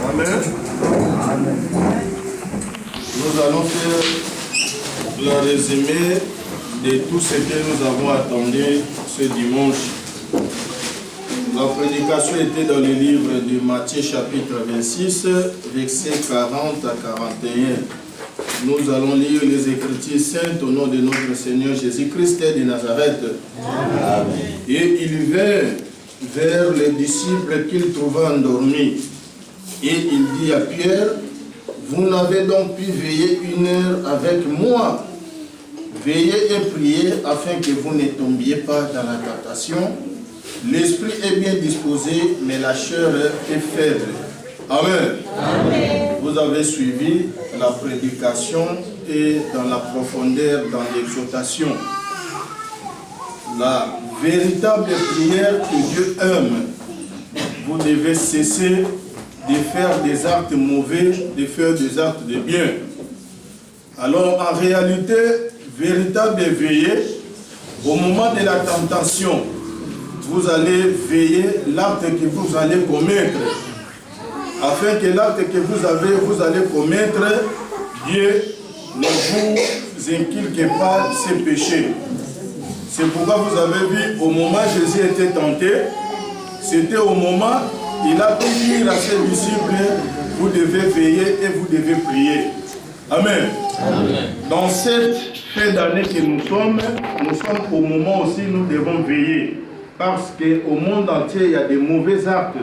Amen. Nous allons faire le résumé de tout ce que nous avons attendu ce dimanche. La prédication était dans le livre de Matthieu chapitre 26, versets 40 à 41. Nous allons lire les Écritures saintes au nom de notre Seigneur Jésus-Christ de Nazareth. Amen. Et il vint vers les disciples qu'il trouva endormis. Et il dit à Pierre, vous n'avez donc pu veiller une heure avec moi. Veillez et priez afin que vous ne tombiez pas dans la tentation. L'esprit est bien disposé, mais la chair est faible. Amen. Amen. Vous avez suivi la prédication et dans la profondeur, dans l'exhortation. La véritable prière que Dieu aime, vous devez cesser de faire des actes mauvais, de faire des actes de bien. Alors en réalité, véritable veiller, au moment de la tentation, vous allez veiller l'acte que vous allez commettre, afin que l'acte que vous allez commettre, Dieu ne vous inculque pas ses péchés. C'est pourquoi vous avez vu, au moment où Jésus était tenté, c'était au moment où il a pu dire à ses disciples, vous devez veiller et vous devez prier. Amen. Amen. Dans cette fin d'année que nous sommes au moment aussi où nous devons veiller. Parce qu'au monde entier, il y a des mauvais actes.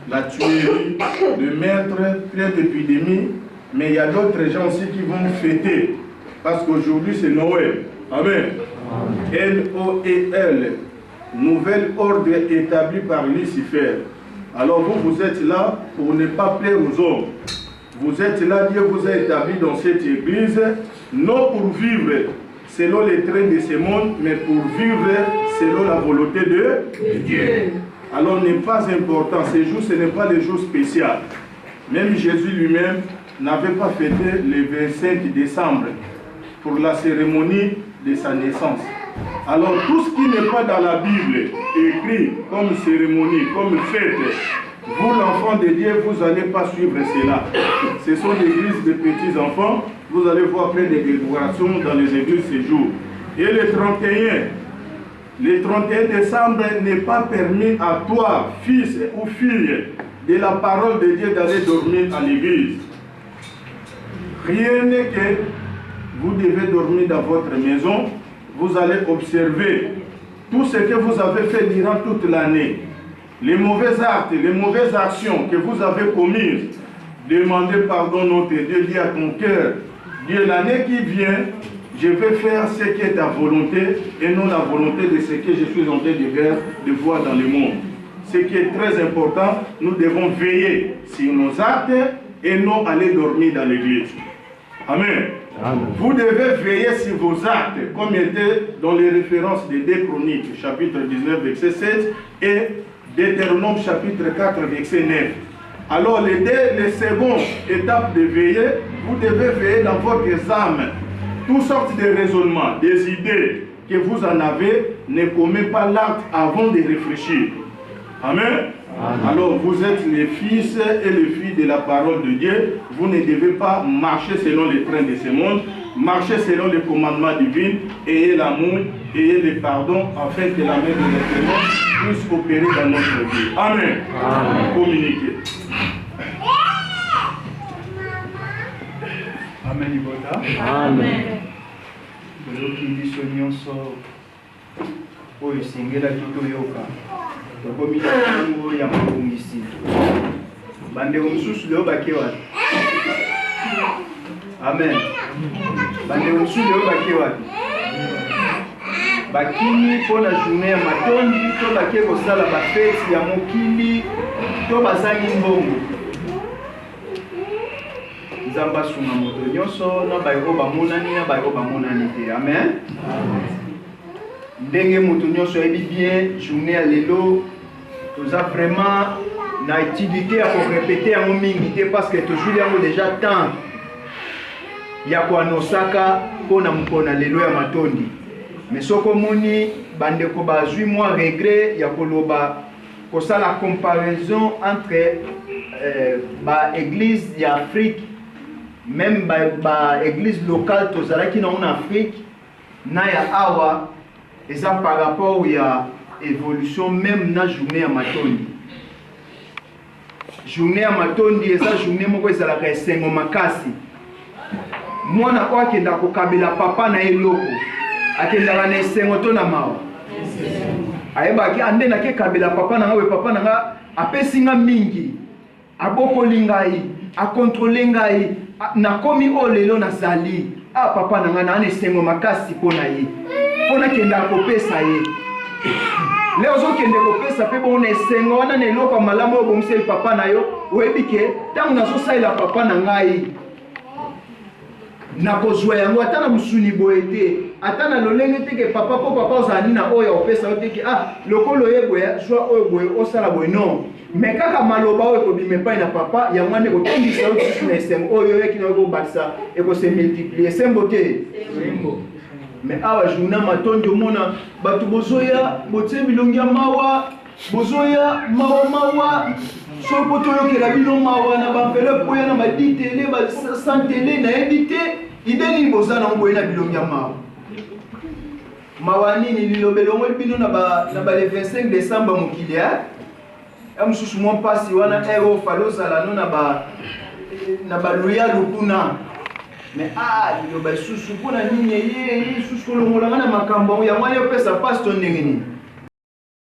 La tuerie, le meurtre, plein d'épidémies. Mais il y a d'autres gens aussi qui vont fêter. Parce qu'aujourd'hui, c'est Noël. Amen. L-O-E-L. Nouvel ordre établi par Lucifer. Alors vous êtes là pour ne pas plaire aux hommes. Vous êtes là, Dieu vous a établi dans cette église, non pour vivre selon les traits de ce monde, mais pour vivre selon la volonté de Dieu. Alors n'est pas important, ces jours, ce n'est pas des jours spéciaux. Même Jésus lui-même n'avait pas fêté le 25 décembre pour la cérémonie de sa naissance. Alors tout ce qui n'est pas dans la Bible, écrit comme cérémonie, comme fête, vous l'enfant de Dieu, vous n'allez pas suivre cela. Ce sont des églises de petits enfants, vous allez voir plein de décorations dans les églises ces jours. Et le 31 décembre n'est pas permis à toi, fils ou fille de la parole de Dieu, d'aller dormir à l'église. Rien n'est que vous devez dormir dans votre maison, vous allez observer tout ce que vous avez fait durant toute l'année. Les mauvais actes, les mauvaises actions que vous avez commises, demandez pardon notre Dieu, dis à ton cœur, Dieu, l'année qui vient, je vais faire ce qui est ta volonté et non la volonté de ce que je suis en train de voir dans le monde. Ce qui est très important, nous devons veiller sur nos actes et non aller dormir dans l'église. Amen. Amen. Vous devez veiller sur vos actes, comme était dans les références des 2 Chroniques, chapitre 19, verset 16, et Deutéronome, chapitre 4, verset 9. Alors, les secondes étapes de veiller, vous devez veiller dans votre âme. Toutes sortes de raisonnements, des idées que vous en avez, ne commettez pas l'acte avant de réfléchir. Amen. Amen. Alors, vous êtes les fils et les filles de la parole de Dieu. Vous ne devez pas marcher selon les trains de ce monde. Marchez selon les commandements divins. Ayez l'amour, ayez le pardon, afin que la main de l'Éternel puisse opérer dans notre vie. Amen. Amen. Communiquez. Amen. Ibota. Amen. Oyo singela kitoyoka tokomi na tango ya mabongisi bande omususu leo bakewa. Amen. Bande omususu leo bakewa bakini pona journée ya matondi to bake kosala bafeti ya mokili to bazangi mbongo nzamba sunga moto nyonso na bayo bamonani na bayo bamonani te. Amen. Ndenge moto nyonso yebi bien journée ya lelo toza vraiment na activité ya korepete yango mingi te parce que toujours yango déjà temps ya koanosaka mpona mokona lelo ya matondi. Mais soko moni bandeko bazwi moi regret ya koloba kosala comparaison entre ba église ya Afrique, même ba église locale tozalaki na en Afrique na ya awa. Et ça par rapport à l'évolution même na journée à matondi. Journée à matondi et ça journée moko ezalaka esengo makasi. Mwana kwa kenda ko kabela papa na eloko. Akenda na esengo to na mawa. Ayeba ki ande na ke kabela papa na ngawe papa na nga apesinga mingi. Abokoli ngai, a contrôler ngai, na komi o lelo na zali. Ah papa na nga na esengo makasi pona ye. Pona kenda kopesa ye. Leo zo kende kopesa pe bon esengo wana ne loko malamu obomseli papa na yo oyebike tangu nazo saila papa na ngai na kozwa yango atana musuni boete atana lolenge teke papa po papa ozani na oya opesa oteke ah lokolo yebo ya jwa oyo boye osala boye non mais kaka maloba oyo kobime pa na papa ya mwana ko tondisa oyo na esengo oyo yeki na ko batisa e ko se multiplier sembo te sembo. Mais awa journée matondi omona batu bozoya botie bilongi ya mawa bozoya mawa so poto yokela bino mawa na bamvele poya na baditele ba santele na edite ideni bozana ngoye na bilongi ya mawa nini lilobelongo bino na ba le 25 décembre mokilia amususu mo pasi wana ero falozala no na ba loya lukuna. Mais il y a des choses qui sont en train de se faire.